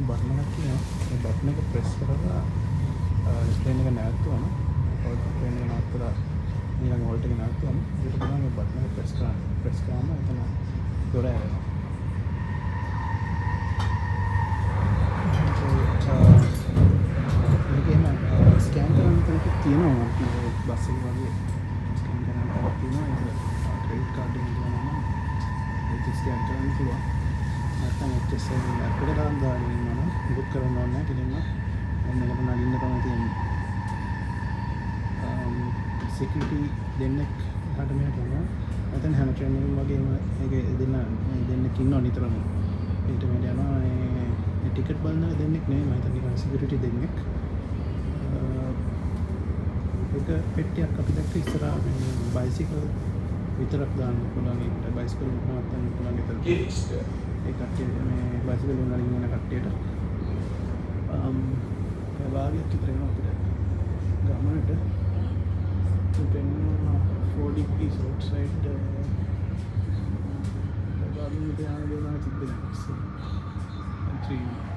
Button එකක් තියෙනවා. ඒ button එක ප්‍රෙස් කරලා ප්ලේන් එක නැවතුනම ප්ලේන් එක නවත්තලා ඊළඟ වෝල්ට් එක නවතුනම ඊට පස්සේ මේ බටන් එක ප්‍රෙස් කරාම එතන දොර ඇරෙනවා. මේකේම ස්කෑන් කරන්න කෙනෙක් තියෙනවා බස් එක වගේ ස්කෑන් කරන්න තවත් තියෙනවා. ඒක ක්‍රෙඩිට් කාඩ් එකෙන් ගියාම ඒක ස්කෑන් කරන්න පුළුවන්. නැත්නම් HSL app එකට දාන්න ඉන්නවා නම් බුක් කරන්න ඕනේ නැහැ. කෙලින්ම ඔන්න එකට නගින්න තමයි තියෙන්නේ. සිකියුරිටි දෙන්නෙක් එහාට මෙහාට යනවා. නැත්නම් හැම ට්‍රේන් එකම වගේම ඒකේ දෙන්නෙක් ඉන්නවා නිතරම. ඊට මෙහෙට යනවා මේ ටිකට් බලන දෙන්නෙක් නෙමෙයි මම හිතන්නේ සිකියුරිටි දෙන්නෙක්. ඒක පෙට්ටියක් අපි දැක්ක ඉස්සරහා මේ බයිසිකල් විතරක් දාන්න පුළුවන්. ඒකට බයිසිකල් නවත්තන්න පුළුවන් විතර. ඒ කට්ටිය මේ බයිසිකල් වලින් යන කට්ටියට භාගයක් විතර එනවා අපිට ගමනට. then 4 degrees outside the garden with the animal and 3